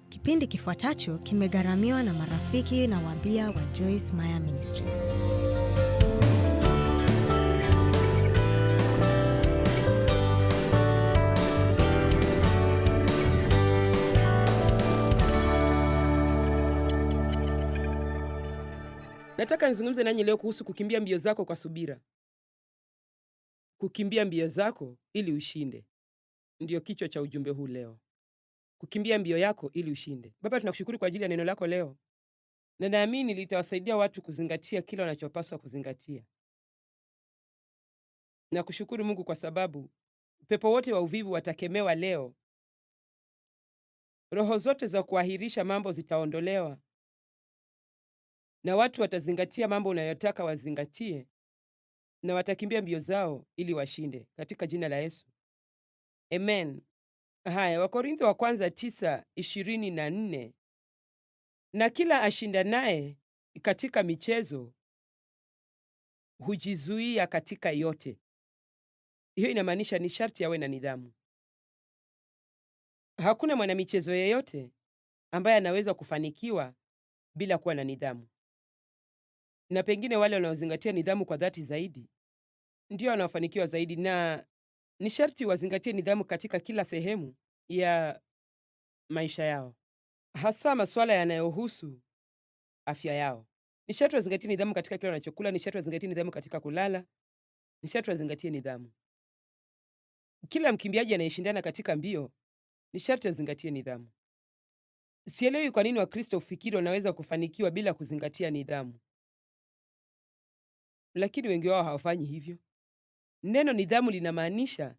Kipindi kifuatacho kimegharamiwa na marafiki na wabia wa Joyce Meyer Ministries. Nataka nizungumze nanyi leo kuhusu kukimbia mbio zako kwa subira. Kukimbia mbio zako ili ushinde. Ndiyo kichwa cha ujumbe huu leo. Kukimbia mbio yako ili ushinde. Baba, tunakushukuru kwa ajili ya neno lako leo. Na naamini litawasaidia watu kuzingatia kile wanachopaswa kuzingatia. Nakushukuru Mungu kwa sababu pepo wote wa uvivu watakemewa leo. Roho zote za kuahirisha mambo zitaondolewa. Na watu watazingatia mambo unayotaka wazingatie. Na watakimbia mbio zao ili washinde katika jina la Yesu. Amen. Haya, Wakorintho wa kwanza 9:24. Na kila ashindanaye katika michezo hujizuia katika yote. Hiyo inamaanisha ni sharti awe na nidhamu. Hakuna mwanamichezo yeyote ambaye anaweza kufanikiwa bila kuwa na nidhamu. Na pengine wale wanaozingatia nidhamu kwa dhati zaidi ndio wanaofanikiwa zaidi, na ni sharti wazingatie nidhamu katika kila sehemu ya maisha yao, hasa masuala yanayohusu afya yao. Ni sharti wazingatie nidhamu katika kile wanachokula, ni sharti wazingatie nidhamu katika kulala, ni sharti wazingatie nidhamu. Kila mkimbiaji anayeshindana katika mbio ni sharti azingatie nidhamu. Sielewi kwa nini Wakristo ufikiri wanaweza kufanikiwa bila kuzingatia nidhamu, lakini wengi wao hawafanyi hivyo. Neno nidhamu linamaanisha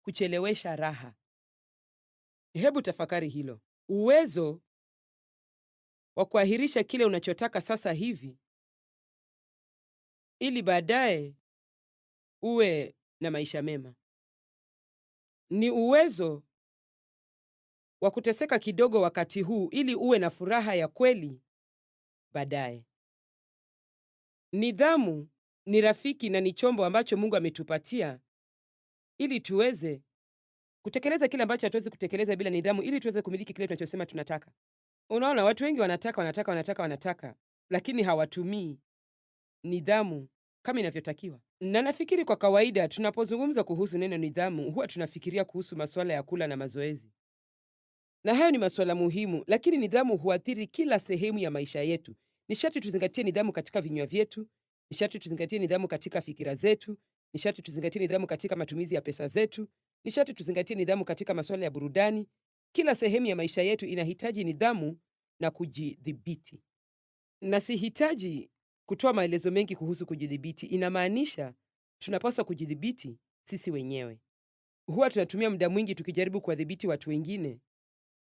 kuchelewesha raha. Hebu tafakari hilo. Uwezo wa kuahirisha kile unachotaka sasa hivi ili baadaye uwe na maisha mema. Ni uwezo wa kuteseka kidogo wakati huu ili uwe na furaha ya kweli baadaye. Nidhamu ni rafiki na ni chombo ambacho Mungu ametupatia ili tuweze kutekeleza kile ambacho hatuwezi kutekeleza bila nidhamu, ili tuweze kumiliki kile tunachosema tunataka. Unaona, watu wengi wanataka, lakini hawatumii nidhamu kama inavyotakiwa. Na nafikiri kwa kawaida tunapozungumza kuhusu neno nidhamu, huwa tunafikiria kuhusu masuala ya kula na mazoezi. Na hayo ni masuala muhimu, lakini nidhamu huathiri kila sehemu ya maisha yetu. Ni sharti tuzingatie nidhamu katika vinywa vyetu, ni sharti tuzingatie nidhamu katika fikira zetu, ni sharti tuzingatie nidhamu katika matumizi ya pesa zetu, ni sharti tuzingatie nidhamu katika masuala ya burudani. Kila sehemu ya maisha yetu inahitaji nidhamu na kujidhibiti. Na sihitaji kutoa maelezo mengi kuhusu kujidhibiti. Inamaanisha tunapaswa kujidhibiti sisi wenyewe. Huwa tunatumia muda mwingi tukijaribu kuwadhibiti watu wengine,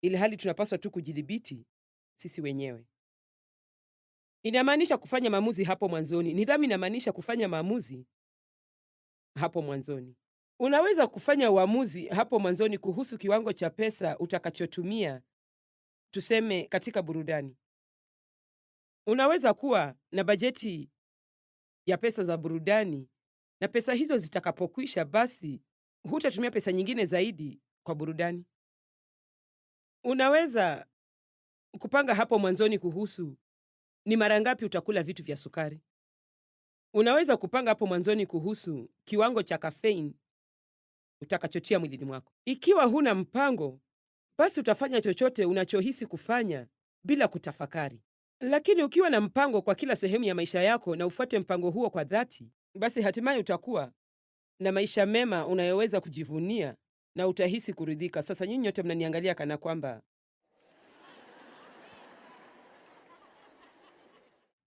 ili hali tunapaswa tu kujidhibiti sisi wenyewe. Inamaanisha kufanya maamuzi hapo mwanzoni. Nidhamu inamaanisha kufanya maamuzi hapo mwanzoni. Unaweza kufanya uamuzi hapo mwanzoni kuhusu kiwango cha pesa utakachotumia, tuseme katika burudani. Unaweza kuwa na bajeti ya pesa za burudani, na pesa hizo zitakapokwisha, basi hutatumia pesa nyingine zaidi kwa burudani. Unaweza kupanga hapo mwanzoni kuhusu ni mara ngapi utakula vitu vya sukari. Unaweza kupanga hapo mwanzoni kuhusu kiwango cha caffeine utakachotia mwilini mwako. Ikiwa huna mpango, basi utafanya chochote unachohisi kufanya bila kutafakari. Lakini ukiwa na mpango kwa kila sehemu ya maisha yako na ufuate mpango huo kwa dhati, basi hatimaye utakuwa na maisha mema unayoweza kujivunia na utahisi kuridhika. Sasa nyinyi nyote mnaniangalia kana kwamba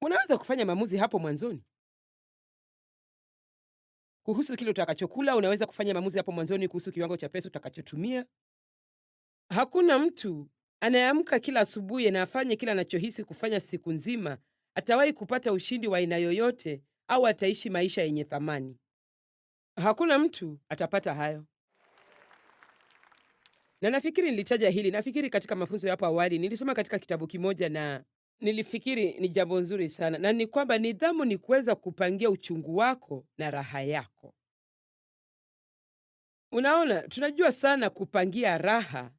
unaweza kufanya maamuzi hapo mwanzoni kuhusu kile utakachokula. Unaweza kufanya maamuzi hapo mwanzoni kuhusu kiwango cha pesa utakachotumia. Hakuna mtu anayeamka kila asubuhi na afanye kila anachohisi kufanya siku nzima atawahi kupata ushindi wa aina yoyote au ataishi maisha yenye thamani. Hakuna mtu atapata hayo. Na nafikiri nilitaja hili, nafikiri katika mafunzo ya hapo awali nilisoma katika kitabu kimoja na nilifikiri ni jambo nzuri sana, na ni kwamba nidhamu ni kuweza kupangia uchungu wako na raha yako. Unaona, tunajua sana kupangia raha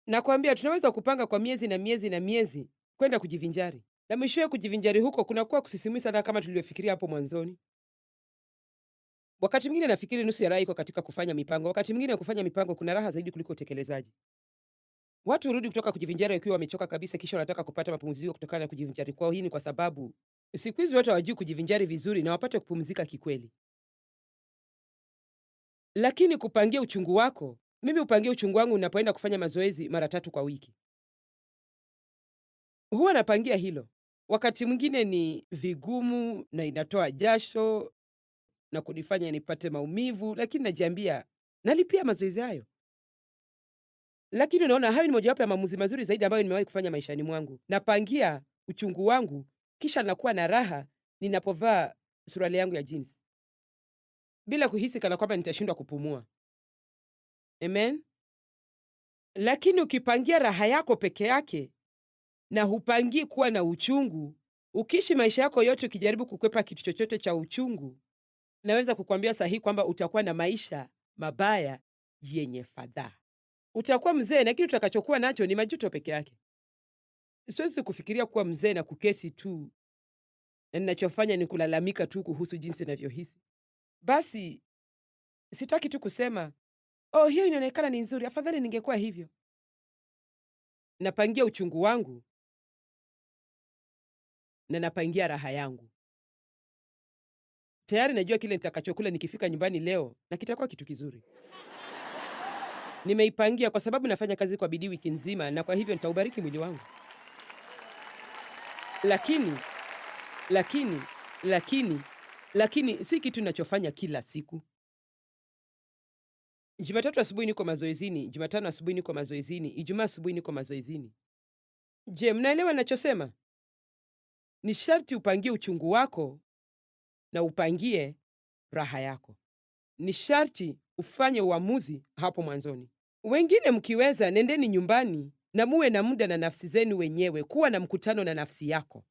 Nakwambia tunaweza kupanga kwa miezi na miezi na miezi kwenda kujivinjari, na mwishowe kujivinjari huko kunakuwa kusisimui sana kama tulivyofikiria hapo mwanzoni. Wakati mwingine nafikiri nusu ya raha iko katika kufanya mipango. Wakati mwingine kufanya mipango kuna raha zaidi kuliko utekelezaji. Watu hurudi kutoka kujivinjari wakiwa wamechoka kabisa, kisha wanataka kupata mapumziko kutokana na kujivinjari kwao. Hii ni kwa sababu siku hizi watu hawajui kujivinjari vizuri na wapate kupumzika kikweli. Lakini kupangia uchungu wako, mimi hupangia uchungu wangu ninapoenda kufanya mazoezi mara 3 kwa wiki. Huwa napangia hilo. Wakati mwingine ni vigumu na inatoa jasho na kunifanya nipate maumivu, lakini najiambia nalipia mazoezi hayo. Lakini unaona, hayo ni mojawapo ya maamuzi mazuri zaidi ambayo nimewahi kufanya maishani mwangu. Napangia uchungu wangu, kisha nakuwa na raha ninapovaa suruali yangu ya jeans bila kuhisi kana kwamba nitashindwa kupumua. Amen. Lakini ukipangia raha yako peke yake na hupangii kuwa na uchungu, ukiishi maisha yako yote ukijaribu kukwepa kitu chochote cha uchungu, naweza kukwambia sahihi kwamba utakuwa na maisha mabaya yenye fadhaa. Utakuwa mzee na kitu utakachokuwa nacho ni majuto peke yake. Siwezi kufikiria kuwa mzee na kuketi tu na ninachofanya ni kulalamika tu kuhusu jinsi ninavyohisi. Basi sitaki tu kusema, "Oh, hiyo inaonekana ni nzuri, afadhali ningekuwa hivyo." Napangia uchungu wangu na napangia raha yangu. Tayari najua kile nitakachokula nikifika nyumbani leo na kitakuwa kitu kizuri. Nimeipangia kwa sababu nafanya kazi kwa bidii wiki nzima, na kwa hivyo nitaubariki mwili wangu. Lakini si kitu ninachofanya kila siku. Jumatatu asubuhi niko mazoezini, Jumatano asubuhi niko mazoezini, Ijumaa asubuhi niko mazoezini. Je, mnaelewa ninachosema? Ni sharti upangie uchungu wako na upangie raha yako. Ni sharti ufanye uamuzi hapo mwanzoni. Wengine mkiweza, nendeni nyumbani na muwe na muda na nafsi zenu wenyewe, kuwa na mkutano na nafsi yako.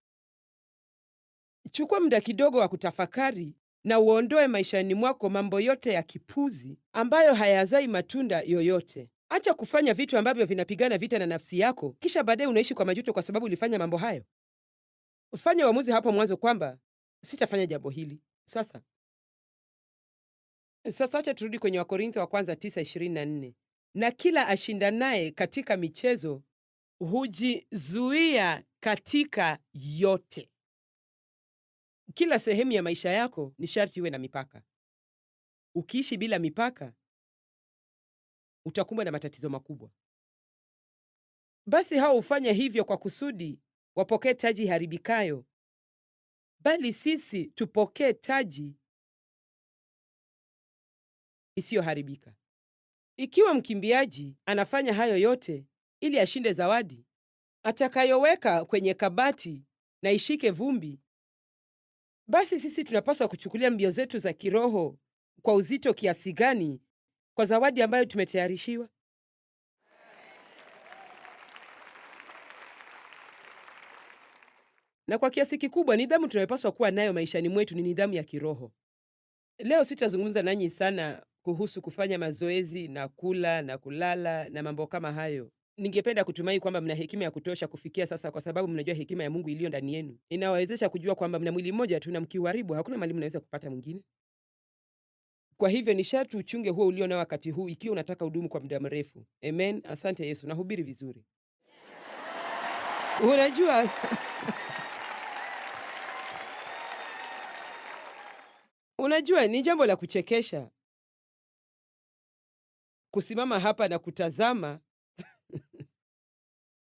Chukua muda kidogo wa kutafakari na uondoe maishani mwako mambo yote ya kipuzi ambayo hayazai matunda yoyote. Acha kufanya vitu ambavyo vinapigana vita na nafsi yako, kisha baadaye unaishi kwa majuto kwa sababu ulifanya mambo hayo. Fanya uamuzi hapo mwanzo kwamba sitafanya jambo hili. Sasa acha turudi kwenye Wakorintho wa kwanza 9:24. Na kila ashindanaye katika michezo hujizuia katika yote. Kila sehemu ya maisha yako ni sharti iwe na mipaka. Ukiishi bila mipaka, utakumbwa na matatizo makubwa. Basi hao hufanya hivyo kwa kusudi wapokee taji haribikayo, bali sisi tupokee taji isiyoharibika. Ikiwa mkimbiaji anafanya hayo yote ili ashinde zawadi atakayoweka kwenye kabati na ishike vumbi, basi sisi tunapaswa kuchukulia mbio zetu za kiroho kwa uzito kiasi gani kwa zawadi ambayo tumetayarishiwa? Na kwa kiasi kikubwa nidhamu tunayopaswa kuwa nayo maishani mwetu ni nidhamu ya kiroho. Leo sitazungumza nanyi sana kuhusu kufanya mazoezi na kula na kulala na mambo kama hayo. Ningependa kutumai kwamba mna hekima ya kutosha kufikia sasa, kwa sababu mnajua hekima ya Mungu iliyo ndani yenu inawawezesha kujua kwamba mna mwili mmoja tu, na mkiuharibu hakuna mahali mnaweza kupata mwingine. Kwa hivyo ni sharti uchunge huo ulio nao wakati huu, ikiwa unataka hudumu kwa muda mrefu. Amen. Asante Yesu, nahubiri vizuri. Unajua Unajua, ni jambo la kuchekesha kusimama hapa na kutazama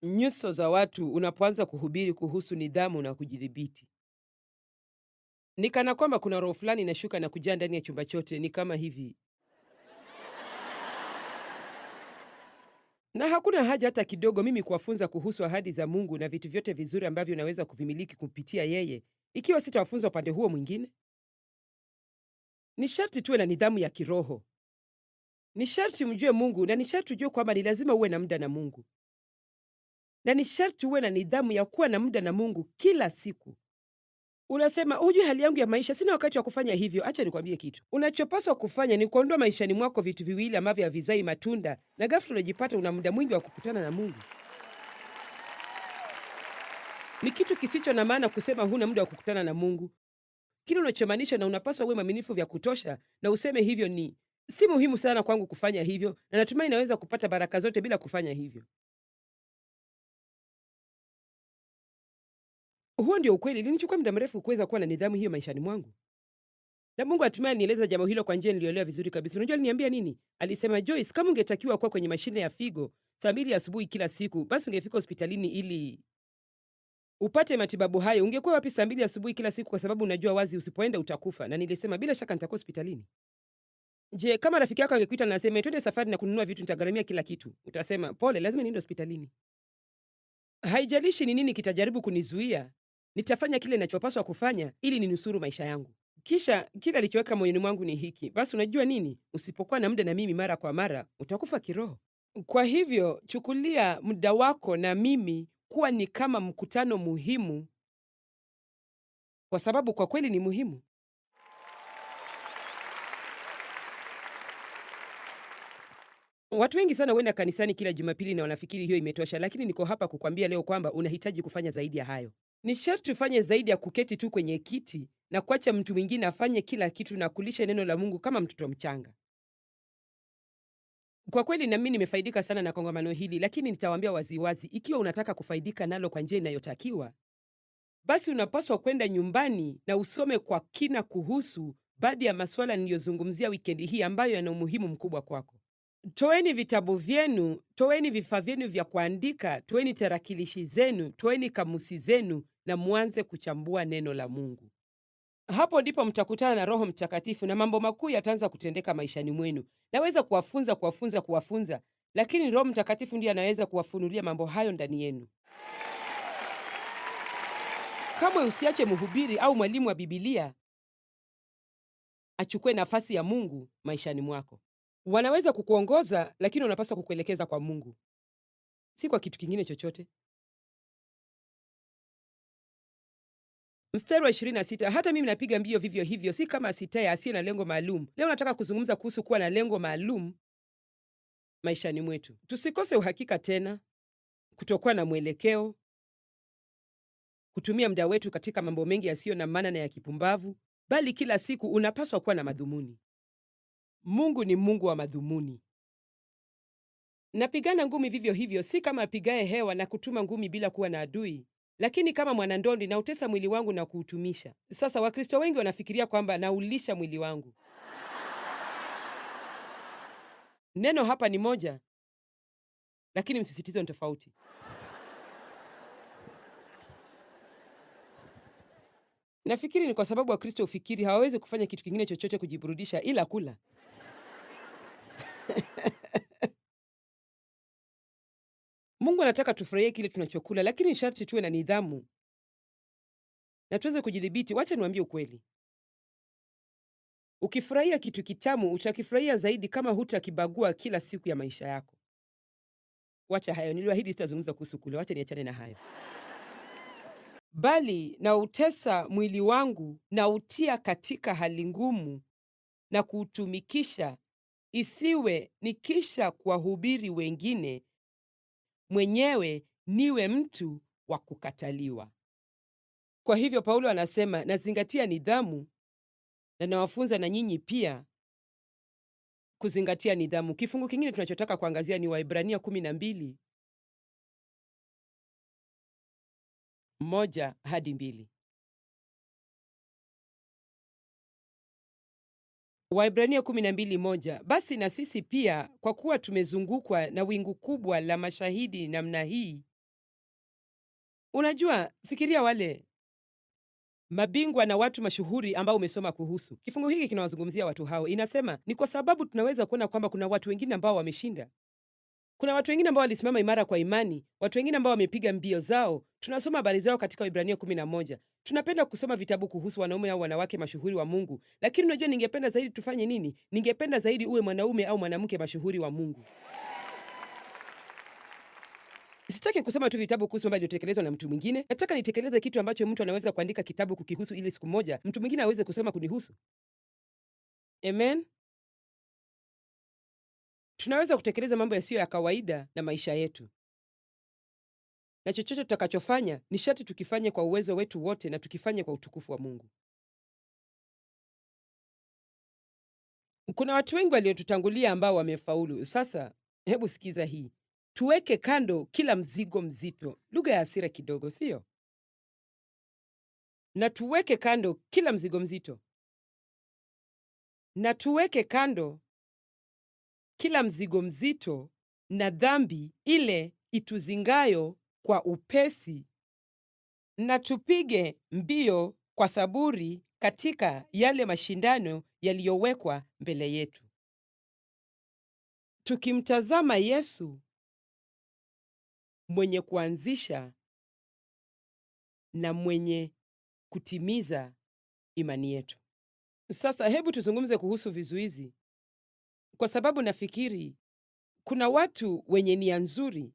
nyuso za watu unapoanza kuhubiri kuhusu nidhamu na kujidhibiti. Ni kana kwamba kuna roho fulani inashuka na kujaa ndani ya chumba chote. Ni kama hivi, na hakuna haja hata kidogo mimi kuwafunza kuhusu ahadi za Mungu na vitu vyote vizuri ambavyo naweza kuvimiliki kupitia yeye, ikiwa sitawafunza upande huo mwingine. Ni sharti tuwe na nidhamu ya kiroho. Ni sharti mjue Mungu, na ni sharti ujue kwamba ni lazima uwe na muda na Mungu, na ni sharti uwe na nidhamu ya kuwa na muda na Mungu kila siku. Unasema, hujui hali yangu ya maisha, sina wakati wa kufanya hivyo. Acha nikwambie kitu. Unachopaswa kufanya ni kuondoa maishani mwako vitu viwili ambavyo havizai matunda, na ghafla unajipata una muda mwingi wa kukutana na Mungu. Ni kitu kisicho na maana kusema huna muda wa kukutana na Mungu. Kile unachomaanisha, na unapaswa uwe mwaminifu vya kutosha na useme hivyo, ni si muhimu sana kwangu kufanya hivyo, na natumai naweza kupata baraka zote bila kufanya hivyo. Huo ndio ukweli. Ilinichukua muda mrefu kuweza kuwa na nidhamu hiyo maishani mwangu, na Mungu hatimaye nieleza jambo hilo kwa njia niliyoelewa vizuri kabisa. Unajua aliniambia nini? Alisema, Joyce, kama ungetakiwa kuwa kwenye mashine ya figo saa 2 asubuhi kila siku, basi ungefika hospitalini ili upate matibabu hayo. Ungekuwa wapi saa 2 asubuhi kila siku, kwa sababu unajua wazi usipoenda utakufa? Na nilisema, bila shaka nitakuwa hospitalini. Je, kama rafiki yako angekuita na aseme twende safari na kununua vitu, nitagharamia kila kitu, utasema pole, lazima niende hospitalini. Haijalishi ni nini kitajaribu kunizuia, nitafanya kile ninachopaswa kufanya ili ninusuru maisha yangu. Kisha kile alichoweka moyoni mwangu ni hiki: basi unajua nini, usipokuwa na muda na mimi mara kwa mara, utakufa kiroho. Kwa hivyo chukulia muda wako na mimi kuwa ni kama mkutano muhimu, kwa sababu kwa kweli ni muhimu. Watu wengi sana huenda kanisani kila Jumapili na wanafikiri hiyo imetosha, lakini niko hapa kukwambia leo kwamba unahitaji kufanya zaidi ya hayo. Ni sharti ufanye zaidi ya kuketi tu kwenye kiti na kuacha mtu mwingine afanye kila kitu na kulisha neno la Mungu kama mtoto mchanga. Kwa kweli na mimi nimefaidika sana na kongamano hili, lakini nitawaambia waziwazi, ikiwa unataka kufaidika nalo kwa njia inayotakiwa, basi unapaswa kwenda nyumbani na usome kwa kina kuhusu baadhi ya masuala niliyozungumzia wikendi hii ambayo yana umuhimu mkubwa kwako. Toeni vitabu vyenu, toeni vifaa vyenu vya kuandika, toeni tarakilishi zenu, toeni kamusi zenu na muanze kuchambua neno la Mungu. Hapo ndipo mtakutana na Roho Mtakatifu na mambo makuu yataanza kutendeka maishani mwenu. Naweza kuwafunza, lakini Roho Mtakatifu ndiye anaweza kuwafunulia mambo hayo ndani yenu. Kamwe usiache mhubiri au mwalimu wa Biblia achukue nafasi ya Mungu maishani mwako. Wanaweza kukuongoza, lakini unapaswa kukuelekeza kwa Mungu, si kwa kitu kingine chochote. Mstari wa 26, hata mimi napiga mbio vivyo hivyo, si kama asitaye asiye na lengo maalum. Leo nataka kuzungumza kuhusu kuwa na lengo maalum maishani mwetu. Tusikose uhakika tena, kutokuwa na mwelekeo, kutumia muda wetu katika mambo mengi yasiyo na maana na ya kipumbavu, bali kila siku unapaswa kuwa na madhumuni. Mungu ni Mungu wa madhumuni. Napigana ngumi vivyo hivyo, si kama apigaye hewa na kutuma ngumi bila kuwa na adui, lakini kama mwanandondi na utesa mwili wangu na kuutumisha. Sasa Wakristo wengi wanafikiria kwamba naulisha mwili wangu. Neno hapa ni moja, lakini msisitizo ni tofauti. Nafikiri ni kwa sababu Wakristo ufikiri hawawezi kufanya kitu kingine chochote kujiburudisha ila kula. Mungu anataka tufurahie kile tunachokula, lakini sharti tuwe na nidhamu na tuweze kujidhibiti. Wacha niwaambie ukweli. Ukifurahia kitu kitamu, utakifurahia zaidi kama hutakibagua kila siku ya maisha yako. Wacha hayo, niliwaahidi sitazungumza kuhusu kule, wacha niachane na hayo. Bali na utesa mwili wangu na utia katika hali ngumu na kuutumikisha, isiwe nikisha kuwahubiri wengine, mwenyewe niwe mtu wa kukataliwa. Kwa hivyo Paulo anasema, nazingatia nidhamu na nawafunza na nyinyi pia kuzingatia nidhamu. Kifungu kingine tunachotaka kuangazia ni Waebrania 12:1-2. Waebrania 12:1, basi na sisi pia, kwa kuwa tumezungukwa na wingu kubwa la mashahidi namna hii. Unajua, fikiria wale mabingwa na watu mashuhuri ambao umesoma kuhusu. Kifungu hiki kinawazungumzia watu hao. Inasema ni kwa sababu tunaweza kuona kwamba kuna watu wengine ambao wameshinda. Kuna watu wengine ambao walisimama imara kwa imani, watu wengine ambao wamepiga mbio zao. Tunasoma habari zao katika Waebrania 11. Tunapenda kusoma vitabu kuhusu wanaume au wanawake mashuhuri wa Mungu, lakini unajua ningependa zaidi tufanye nini? Ningependa zaidi uwe mwanaume au mwanamke mashuhuri wa Mungu. Sitaki kusoma tu vitabu kuhusu mambo yaliyotekelezwa na mtu mwingine. Nataka nitekeleze kitu ambacho mtu anaweza kuandika kitabu kukihusu, ili siku moja mtu mwingine aweze kusoma kunihusu. Amen. Tunaweza kutekeleza mambo yasiyo ya kawaida na maisha yetu, na chochote tutakachofanya ni sharti tukifanye kwa uwezo wetu wote na tukifanye kwa utukufu wa Mungu. Kuna watu wengi waliotutangulia ambao wamefaulu. Sasa hebu sikiza hii: tuweke kando kila mzigo mzito. Lugha ya hasira kidogo, sio? Na tuweke kando kila mzigo mzito, na tuweke kando kila mzigo mzito na dhambi ile ituzingayo kwa upesi, na tupige mbio kwa saburi katika yale mashindano yaliyowekwa mbele yetu, tukimtazama Yesu mwenye kuanzisha na mwenye kutimiza imani yetu. Sasa hebu tuzungumze kuhusu vizuizi, kwa sababu nafikiri kuna watu wenye nia nzuri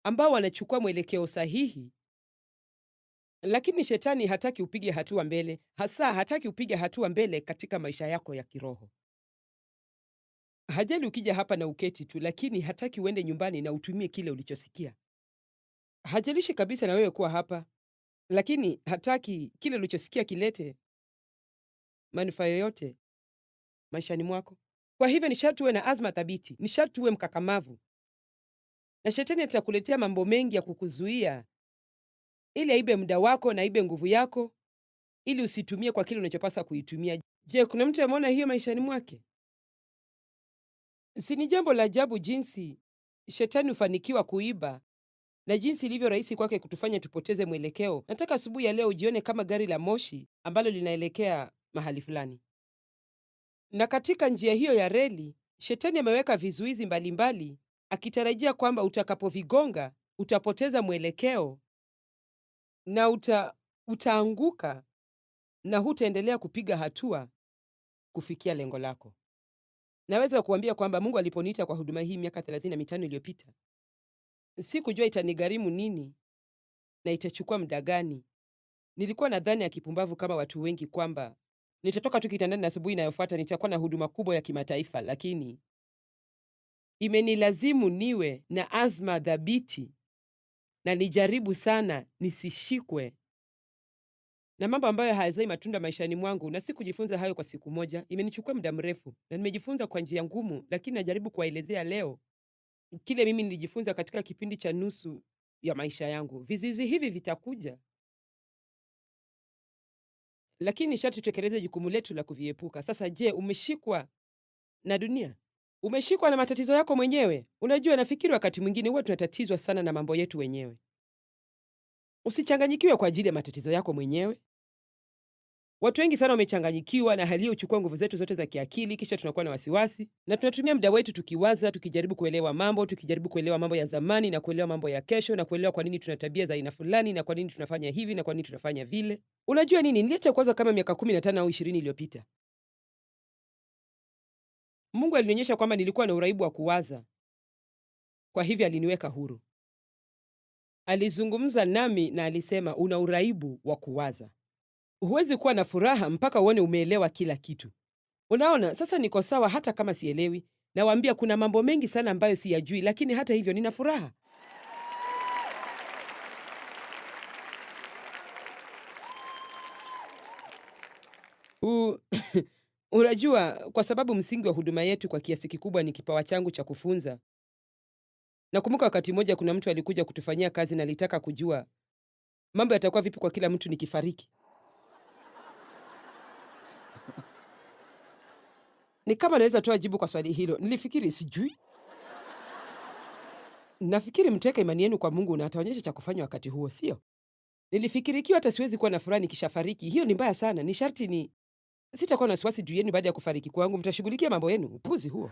ambao wanachukua mwelekeo sahihi, lakini shetani hataki upige hatua mbele. Hasa hataki upige hatua mbele katika maisha yako ya kiroho. Hajali ukija hapa na uketi tu, lakini hataki uende nyumbani na utumie kile ulichosikia. Hajalishi kabisa na wewe kuwa hapa, lakini hataki kile ulichosikia kilete manufaa yoyote maishani mwako. Kwa hivyo ni sharti uwe na azma thabiti, ni sharti uwe mkakamavu, na shetani atakuletea mambo mengi ya kukuzuia ili aibe muda wako na aibe nguvu yako, ili usitumie kwa kile unachopasa kuitumia. Je, kuna mtu ameona hiyo maishani mwake? Si ni jambo la ajabu jinsi shetani hufanikiwa kuiba na jinsi ilivyo rahisi kwake kutufanya tupoteze mwelekeo. Nataka asubuhi ya leo ujione kama gari la moshi ambalo linaelekea mahali fulani, na katika njia hiyo ya reli shetani ameweka vizuizi mbalimbali, akitarajia kwamba utakapovigonga utapoteza mwelekeo na utaanguka na hutaendelea kupiga hatua kufikia lengo lako. Naweza kuambia kwamba Mungu aliponiita kwa huduma hii miaka 35 iliyopita, sikujua itanigharimu nini na itachukua muda gani. Nilikuwa nadhani ya kipumbavu kama watu wengi kwamba nitatoka tu kitandani na asubuhi inayofuata nitakuwa na huduma kubwa ya kimataifa, lakini imenilazimu niwe na azma thabiti na nijaribu sana nisishikwe na mambo ambayo hayazai matunda maishani mwangu. Na si kujifunza hayo kwa siku moja, imenichukua muda mrefu na nimejifunza kwa njia ngumu, lakini najaribu kuwaelezea leo kile mimi nilijifunza katika kipindi cha nusu ya maisha yangu. Vizuizi hivi vitakuja, lakini sharti tutekeleze jukumu letu la kuviepuka. Sasa je, umeshikwa na dunia? Umeshikwa na matatizo yako mwenyewe? Unajua, nafikiri wakati mwingine huwa tunatatizwa sana na mambo yetu wenyewe. Usichanganyikiwe kwa ajili ya matatizo yako mwenyewe. Watu wengi sana wamechanganyikiwa na hali hiyo, huchukua nguvu zetu zote za kiakili, kisha tunakuwa na wasiwasi na tunatumia muda wetu tukiwaza, tukijaribu kuelewa mambo ya zamani na kuelewa mambo ya kesho na kuelewa kwa nini tuna tabia za aina fulani na kwa nini tunafanya hivi na kwa nini tunafanya vile. Unajua nini? Niliacha kuwaza kama miaka 15 au 20 iliyopita. Mungu alinionyesha kwamba nilikuwa na uraibu wa kuwaza, kwa hivyo aliniweka huru. Alizungumza nami na alisema, una uraibu wa kuwaza. Huwezi kuwa na furaha mpaka uone umeelewa kila kitu. Unaona, sasa niko sawa hata kama sielewi. Nawaambia kuna mambo mengi sana ambayo siyajui, lakini hata hivyo nina furaha. Unajua, kwa sababu msingi wa huduma yetu kwa kiasi kikubwa ni kipawa changu cha kufunza. Nakumbuka wakati mmoja kuna mtu alikuja kutufanyia kazi na alitaka kujua mambo yatakuwa vipi kwa kila mtu nikifariki. Ni kama naweza toa jibu kwa swali hilo. Nilifikiri sijui. Nafikiri mtaweka imani yenu kwa Mungu na ataonyesha cha kufanya wakati huo, sio? Nilifikiri ikiwa hata siwezi kuwa na furaha nikishafariki, hiyo ni mbaya sana. Ni sharti sitakuwa na wasiwasi juu yenu baada ya kufariki kwangu, mtashughulikia mambo yenu. Upuzi huo.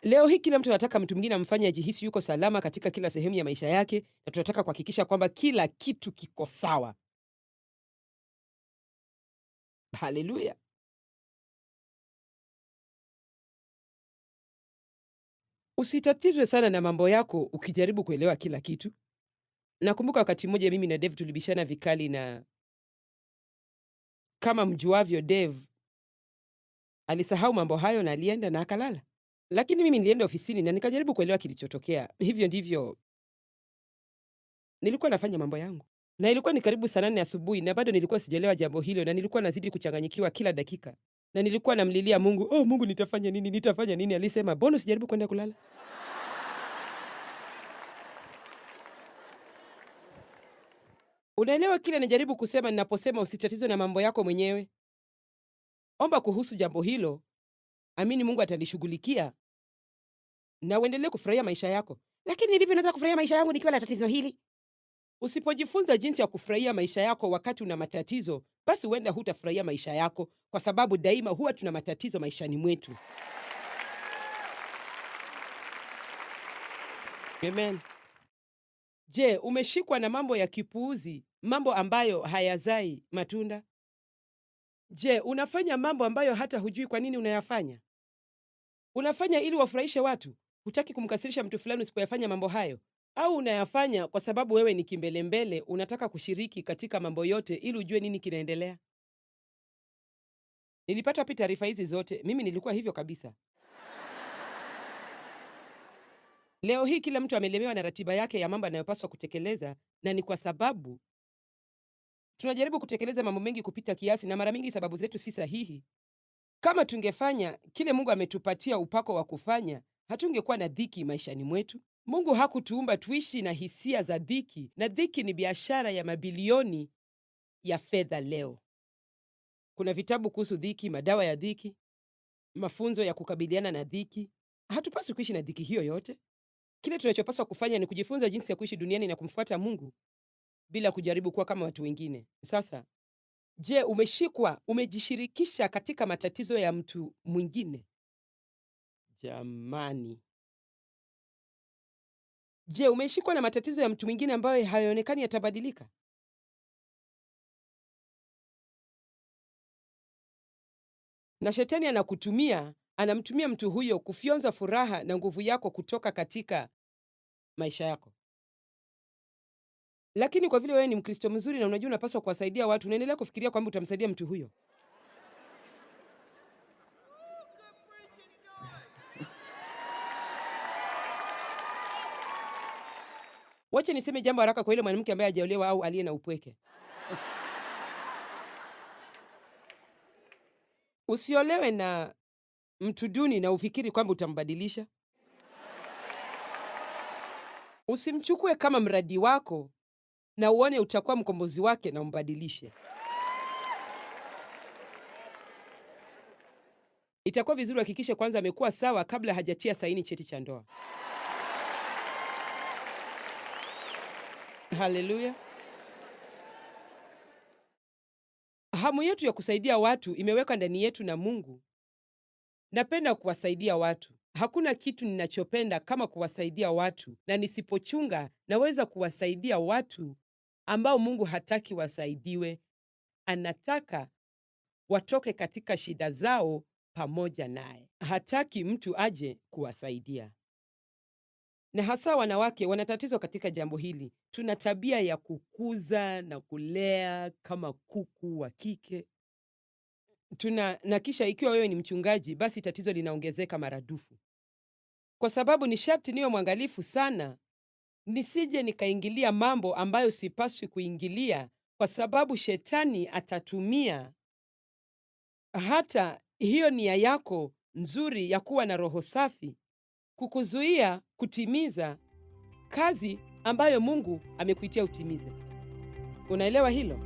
Leo hii kila mtu anataka mtu mwingine amfanye ajihisi yuko salama katika kila sehemu ya maisha yake, na tunataka kuhakikisha kwamba kila kitu kiko sawa. Haleluya. Usitatizwe sana na mambo yako ukijaribu kuelewa kila kitu. Nakumbuka wakati mmoja mimi na Dave tulibishana vikali, na kama mjuavyo, Dave alisahau mambo hayo na alienda na akalala. Lakini mimi nilienda ofisini na nikajaribu kuelewa kilichotokea. Hivyo ndivyo nilikuwa nafanya mambo yangu, na ilikuwa ni karibu saa 8 asubuhi na bado nilikuwa sijaelewa jambo hilo, na nilikuwa nazidi kuchanganyikiwa kila dakika, na nilikuwa namlilia Mungu, oh Mungu, nitafanya nini? Nitafanya nini? Alisema, mbona usijaribu kwenda kulala? Unaelewa kile najaribu kusema ninaposema usitatizwe na mambo yako mwenyewe? Omba kuhusu jambo hilo, amini Mungu atalishughulikia, na uendelee kufurahia maisha yako. Lakini vipi naweza kufurahia maisha yangu nikiwa na tatizo hili? Usipojifunza jinsi ya kufurahia maisha yako wakati una matatizo, basi huenda hutafurahia maisha yako, kwa sababu daima huwa tuna matatizo maishani mwetu. Amen. Je, umeshikwa na mambo ya kipuuzi, mambo ambayo hayazai matunda? Je, unafanya mambo ambayo hata hujui kwa nini unayafanya? Unafanya ili wafurahishe watu? Hutaki kumkasirisha mtu fulani usipoyafanya mambo hayo? Au unayafanya kwa sababu wewe ni kimbelembele, unataka kushiriki katika mambo yote ili ujue nini kinaendelea? Nilipata wapi taarifa hizi zote? Mimi nilikuwa hivyo kabisa. Leo hii kila mtu amelemewa na ratiba yake ya mambo anayopaswa kutekeleza, na ni kwa sababu tunajaribu kutekeleza mambo mengi kupita kiasi, na mara mingi sababu zetu si sahihi. Kama tungefanya kile Mungu ametupatia upako wa kufanya, hatungekuwa na dhiki maishani mwetu. Mungu hakutuumba tuishi na hisia za dhiki, na dhiki ni biashara ya mabilioni ya fedha leo. Kuna vitabu kuhusu dhiki, madawa ya dhiki, mafunzo ya kukabiliana na dhiki. Hatupaswi kuishi na dhiki hiyo yote. Kile tunachopaswa kufanya ni kujifunza jinsi ya kuishi duniani na kumfuata Mungu bila kujaribu kuwa kama watu wengine. Sasa, je, umejishirikisha katika matatizo ya mtu mwingine? Jamani. Je, umeshikwa na matatizo ya mtu mwingine ambayo hayaonekani yatabadilika? Na shetani anamtumia mtu huyo kufyonza furaha na nguvu yako kutoka katika maisha yako. Lakini kwa vile wewe ni Mkristo mzuri na unajua unapaswa kuwasaidia watu, unaendelea kufikiria kwamba utamsaidia mtu huyo. Wacha niseme jambo haraka kwa ile mwanamke ambaye hajaolewa au aliye na upweke. Usiolewe na mtu duni na ufikiri kwamba utambadilisha. Usimchukue kama mradi wako na uone utakuwa mkombozi wake na umbadilishe. Itakuwa vizuri hakikisha kwanza amekuwa sawa kabla hajatia saini cheti cha ndoa. Haleluya. Hamu yetu ya kusaidia watu imewekwa ndani yetu na Mungu. Napenda kuwasaidia watu. Hakuna kitu ninachopenda kama kuwasaidia watu, na nisipochunga naweza kuwasaidia watu ambao Mungu hataki wasaidiwe. Anataka watoke katika shida zao pamoja naye. Hataki mtu aje kuwasaidia. Na hasa wanawake wana tatizo katika jambo hili. Tuna tabia ya kukuza na kulea kama kuku wa kike. Na kisha ikiwa wewe ni mchungaji, basi tatizo linaongezeka maradufu. Kwa sababu ni sharti niwe mwangalifu sana nisije nikaingilia mambo ambayo sipaswi kuingilia, kwa sababu shetani atatumia hata hiyo nia yako nzuri ya kuwa na roho safi kukuzuia kutimiza kazi ambayo Mungu amekuitia utimize. Unaelewa hilo?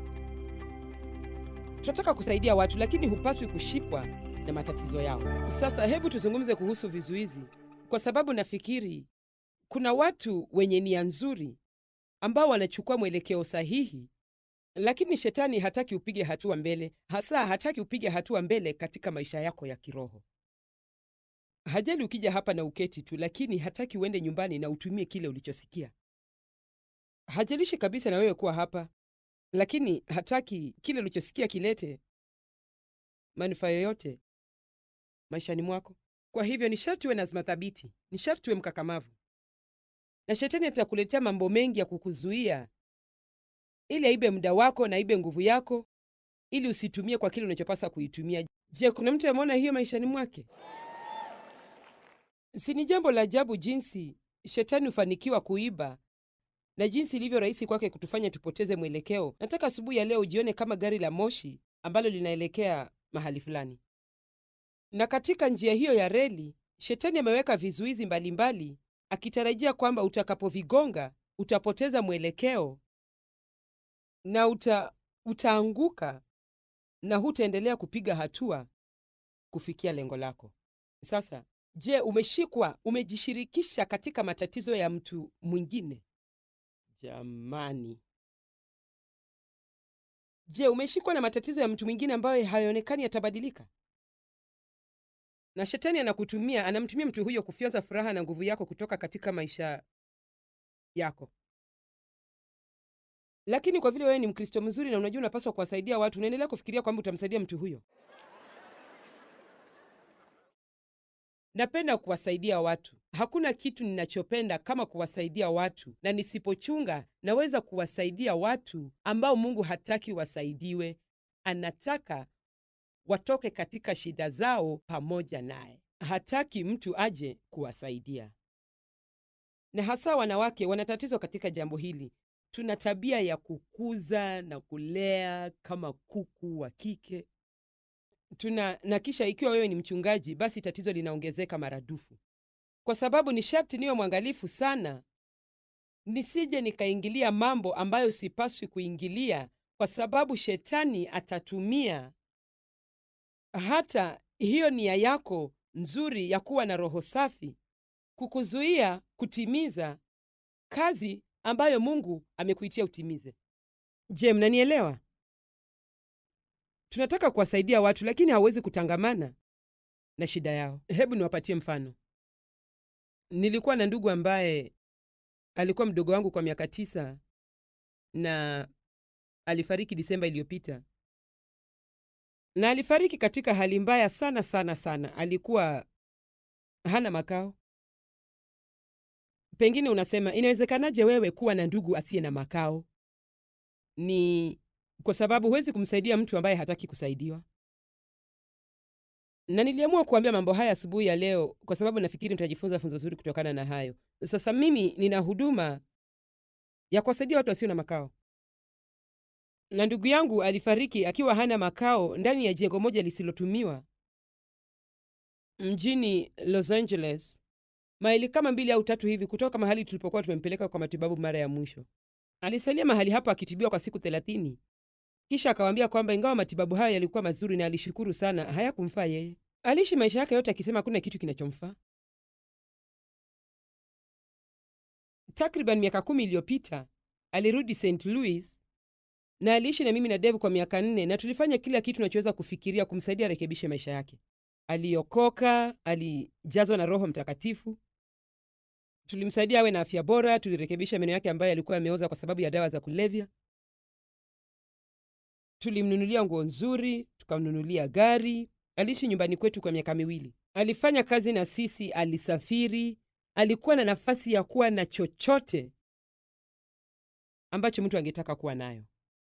Tunataka kusaidia watu, lakini hupaswi kushikwa na matatizo yao. Sasa hebu tuzungumze kuhusu vizuizi, kwa sababu nafikiri kuna watu wenye nia nzuri ambao wanachukua mwelekeo sahihi, lakini shetani hataki upige hatua mbele. Hasa hataki upige hatua mbele katika maisha yako ya kiroho. Hajali ukija hapa na uketi tu, lakini hataki uende nyumbani na utumie kile ulichosikia. Hajalishi kabisa na wewe kuwa hapa, lakini hataki kile ulichosikia kilete manufaa yoyote maishani mwako. Kwa hivyo ni sharti uwe na azma thabiti, ni sharti uwe mkakamavu, na shetani atakuletea mambo mengi ya kukuzuia ili aibe muda wako na aibe nguvu yako, ili usitumie kwa kile unachopasa kuitumia. Je, kuna mtu ameona hiyo maishani mwake? Si ni jambo la ajabu jinsi shetani hufanikiwa kuiba na jinsi ilivyo rahisi kwake kutufanya tupoteze mwelekeo. Nataka asubuhi ya leo ujione kama gari la moshi ambalo linaelekea mahali fulani, na katika njia hiyo ya reli shetani ameweka vizuizi mbalimbali, akitarajia kwamba utakapovigonga utapoteza mwelekeo na utaanguka na hutaendelea kupiga hatua kufikia lengo lako. Sasa, je, umejishirikisha katika matatizo ya mtu mwingine? Jamani, je, umeshikwa na matatizo ya mtu mwingine ambayo hayaonekani yatabadilika? Na shetani anamtumia mtu huyo kufyonza furaha na nguvu yako kutoka katika maisha yako. Lakini kwa vile wewe ni Mkristo mzuri na unajua unapaswa kuwasaidia watu, unaendelea kufikiria kwamba utamsaidia mtu huyo. Napenda kuwasaidia watu. Hakuna kitu ninachopenda kama kuwasaidia watu, na nisipochunga naweza kuwasaidia watu ambao Mungu hataki wasaidiwe. Anataka watoke katika shida zao pamoja naye. Hataki mtu aje kuwasaidia. Na hasa wanawake wana tatizo katika jambo hili. Tuna tabia ya kukuza na kulea kama kuku wa kike. Na kisha ikiwa wewe ni mchungaji, basi tatizo linaongezeka maradufu. Kwa sababu ni sharti niwe mwangalifu sana nisije nikaingilia mambo ambayo sipaswi kuingilia, kwa sababu shetani atatumia hata hiyo nia yako nzuri ya kuwa na roho safi kukuzuia kutimiza kazi ambayo Mungu amekuitia utimize. Je, mnanielewa? Tunataka kuwasaidia watu, lakini hawezi kutangamana na shida yao. Hebu niwapatie mfano. Nilikuwa na ndugu ambaye alikuwa mdogo wangu kwa miaka 9 na alifariki Disemba iliyopita. Na alifariki katika hali mbaya sana sana sana. Alikuwa hana makao. Pengine unasema, inawezekanaje wewe kuwa na ndugu asiye na makao? Ni kwa sababu huwezi kumsaidia mtu ambaye hataki kusaidiwa. Na niliamua kuambia mambo haya asubuhi ya leo kwa sababu nafikiri mtajifunza funzo zuri kutokana na hayo. Sasa mimi nina huduma ya kuwasaidia watu wasio na makao. Na ndugu yangu alifariki akiwa hana makao ndani ya jengo moja lisilotumiwa mjini Los Angeles, maili kama 2 au 3 hivi kutoka mahali tulipokuwa tumempeleka kwa matibabu mara ya mwisho. Alisalia mahali hapo akitibiwa kwa siku 30. Kisha akawaambia kwamba ingawa matibabu hayo yalikuwa mazuri na alishukuru sana, hayakumfaa yeye. Aliishi maisha yake yote akisema hakuna kitu kinachomfaa. Takriban miaka 10 iliyopita alirudi St. Louis na aliishi na mimi na Dave kwa miaka 4, na tulifanya kila kitu tunachoweza kufikiria kumsaidia rekebishe maisha yake. Aliokoka, alijazwa na Roho Mtakatifu. Tulimsaidia awe na afya bora, tulirekebisha meno yake ambayo yalikuwa yameoza kwa sababu ya dawa za kulevya. Tulimnunulia nguo nzuri, tukamnunulia gari. Aliishi nyumbani kwetu kwa miaka 2. Alifanya kazi na sisi, alisafiri, alikuwa na nafasi ya kuwa na chochote ambacho mtu angetaka kuwa nayo.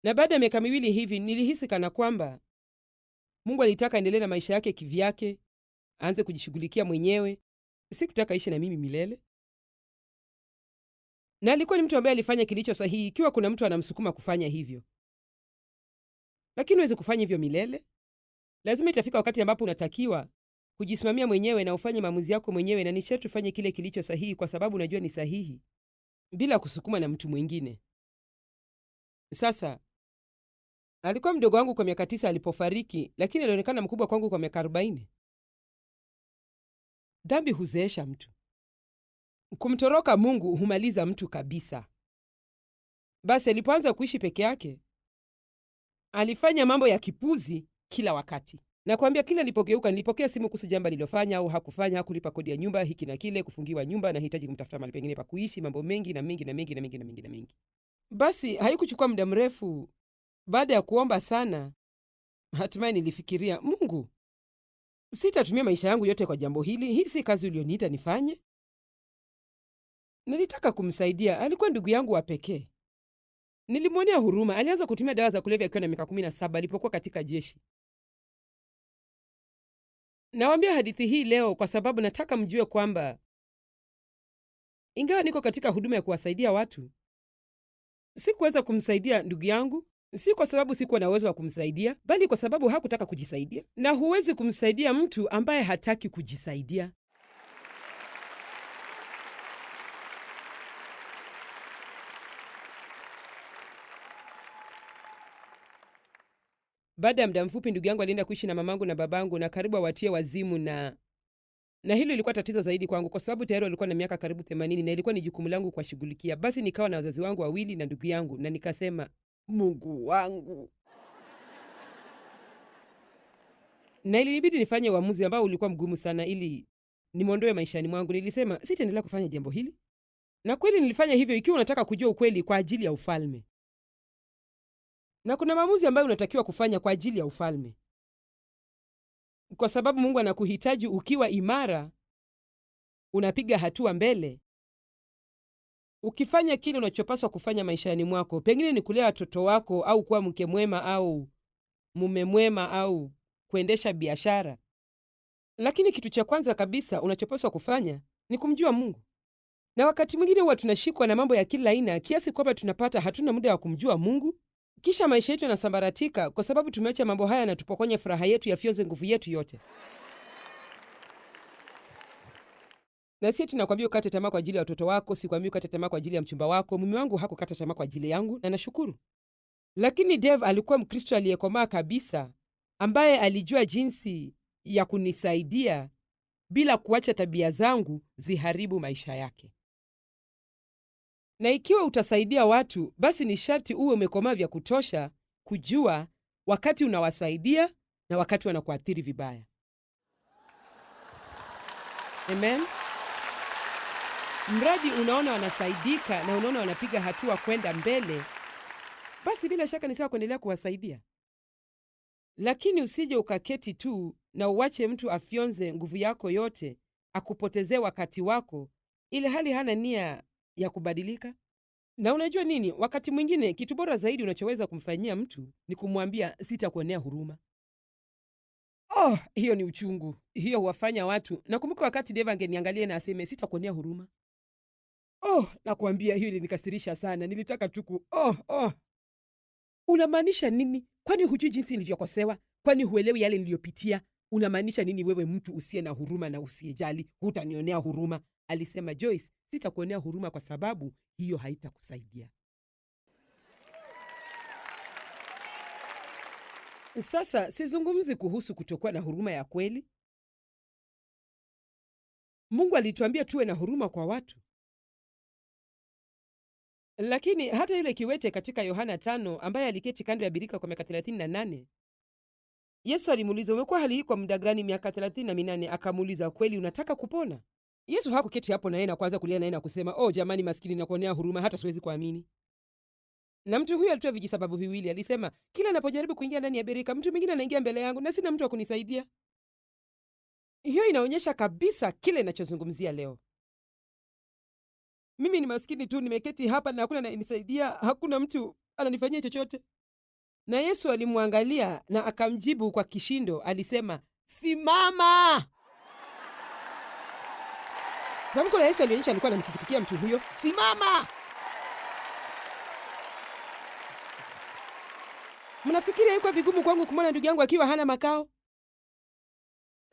Na baada ya miaka 2 hivi nilihisi kana kwamba Mungu alitaka endelee na maisha yake kivyake, aanze kujishughulikia mwenyewe. Sikutaka ishi na mimi milele. Na alikuwa ni mtu ambaye alifanya kilicho sahihi ikiwa kuna mtu anamsukuma kufanya hivyo. Lakini huwezi kufanya hivyo milele. Lazima itafika wakati ambapo unatakiwa kujisimamia mwenyewe na ufanye maamuzi yako mwenyewe, na ni sharti ufanye kile kilicho sahihi kwa sababu unajua ni sahihi, bila kusukuma na mtu mwingine. Sasa alikuwa mdogo wangu kwa miaka 9 alipofariki, lakini alionekana mkubwa kwangu kwa miaka 40. Dhambi huzeesha mtu. Kumtoroka Mungu humaliza mtu kabisa. Basi alipoanza kuishi peke yake, alifanya mambo ya kipuzi kila wakati. Na kuambia kila nilipogeuka nilipokea simu kuhusu jambo alilofanya au hakufanya, hakulipa kodi ya nyumba, hiki na kile, kufungiwa nyumba, na hitaji kumtafuta mahali pengine pa kuishi, mambo mengi na mengi na mengi na mengi na mengi na mengi. Basi haikuchukua muda mrefu, baada ya kuomba sana, hatimaye nilifikiria, Mungu, Sitatumia maisha yangu yote kwa jambo hili. Hii si kazi ulioniita nifanye. Nilitaka kumsaidia. Alikuwa ndugu yangu wa pekee. Nilimwonea huruma. Alianza kutumia dawa za kulevya akiwa na miaka 17 alipokuwa katika jeshi. Nawaambia hadithi hii leo kwa sababu nataka mjue kwamba ingawa niko katika huduma ya kuwasaidia watu, sikuweza kumsaidia ndugu yangu, si kwa sababu sikuwa na uwezo wa kumsaidia, bali kwa sababu hakutaka kujisaidia. Na huwezi kumsaidia mtu ambaye hataki kujisaidia. Baada ya muda mfupi, ndugu yangu alienda kuishi na mamangu na babangu na karibu awatie wazimu, na hilo ilikuwa tatizo zaidi kwangu kwa sababu tayari walikuwa na miaka karibu 80 na ilikuwa ni jukumu langu kuwashughulikia. Basi nikawa na wazazi wangu wawili na ndugu yangu na nikasema, Mungu wangu. Na ilinibidi nifanye uamuzi ambao ulikuwa mgumu sana ili nimwondoe maishani mwangu. Nilisema sitaendelea kufanya jambo hili. Na kweli nilifanya hivyo, ikiwa unataka kujua ukweli, kwa ajili ya ufalme. Na kuna maamuzi ambayo unatakiwa kufanya kwa ajili ya ufalme, kwa sababu Mungu anakuhitaji ukiwa imara, unapiga hatua mbele, ukifanya kile unachopaswa kufanya maishani mwako. Pengine ni kulea watoto wako, au kuwa mke mwema au mume mwema, au kuendesha biashara. Lakini kitu cha kwanza kabisa unachopaswa kufanya ni kumjua Mungu. Na wakati mwingine huwa tunashikwa na mambo ya kila aina kiasi kwamba tunapata hatuna muda wa kumjua Mungu. Kisha maisha yetu yanasambaratika kwa sababu tumeacha mambo haya na tupokonye furaha yetu, yafyonze nguvu yetu yote. Na si tunakwambia ukate tamaa kwa ajili ya watoto wako, sikwambia ukate tamaa kwa ajili ya mchumba wako. Mume wangu hakukata tamaa kwa ajili yangu na nashukuru. Lakini Dave alikuwa Mkristo aliyekomaa kabisa, ambaye alijua jinsi ya kunisaidia bila kuacha tabia zangu ziharibu maisha yake. Na ikiwa utasaidia watu, basi ni sharti uwe umekomaa vya kutosha kujua wakati unawasaidia na wakati wanakuathiri vibaya. Amen. Mradi unaona wanasaidika na unaona wanapiga hatua kwenda mbele, basi bila shaka ni sawa kuendelea kuwasaidia. Lakini usije ukaketi tu na uwache mtu afyonze nguvu yako yote, akupotezee wakati wako, ili hali hana nia ya kubadilika. Na unajua nini? Wakati mwingine kitu bora zaidi unachoweza kumfanyia mtu ni kumwambia sitakuonea huruma. Hiyo ni uchungu. Hiyo huwafanya watu. Nakumbuka wakati Dave angeniangalia na aseme sitakuonea huruma. Nakuambia hiyo ilinikasirisha sana. Nilitaka tu Unamaanisha nini? Kwani hujui jinsi nilivyokosewa? Kwani huelewi yale niliyopitia? Unamaanisha nini wewe mtu usiye na huruma na usiyejali? Hutanionea huruma. Alisema, Joyce, sitakuonea huruma kwa sababu hiyo haitakusaidia. Sasa sizungumzi kuhusu kutokuwa na huruma ya kweli. Mungu alituambia tuwe na huruma kwa watu. Lakini hata yule kiwete katika Yohana 5 ambaye aliketi kando ya birika kwa miaka 38, Yesu alimuuliza, umekuwa hali hii kwa muda gani? Miaka 38. Akamuuliza, kweli unataka kupona? Yesu hakuketi hapo na yeye na kuanza kulia na yeye na kusema, jamani maskini nakuonea huruma, hata siwezi kuamini. Na mtu huyu alitoa vijisababu viwili. Alisema, kila ninapojaribu kuingia ndani ya birika, mtu mwingine anaingia mbele yangu na sina mtu wa kunisaidia. Hiyo inaonyesha kabisa kile ninachozungumzia leo. Mimi ni maskini tu, nimeketi hapa na hakuna anayenisaidia, hakuna mtu ananifanyia chochote. Na Yesu alimwangalia na akamjibu kwa kishindo. Alisema, simama! Tamko la Yesu alionyesha alikuwa anamsikitikia mtu huyo. Simama! Mnafikiri haikuwa vigumu kwangu kumwona ndugu yangu akiwa hana makao?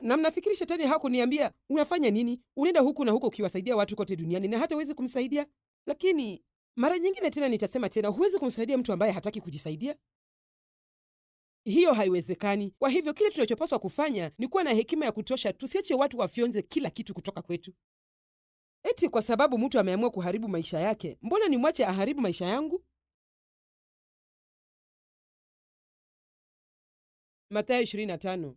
Na mnafikiri shetani hakuniambia unafanya nini? Unaenda huku na huko ukiwasaidia watu kote duniani na hata huwezi kumsaidia? Lakini mara nyingine tena nitasema tena, huwezi kumsaidia mtu ambaye hataki kujisaidia. Hiyo haiwezekani. Kwa hivyo kile tunachopaswa kufanya ni kuwa na hekima ya kutosha, tusiache watu wafyonze kila kitu kutoka kwetu. Eti kwa sababu mtu ameamua kuharibu maisha yake, mbona nimwache aharibu maisha yangu? Mathayo 25.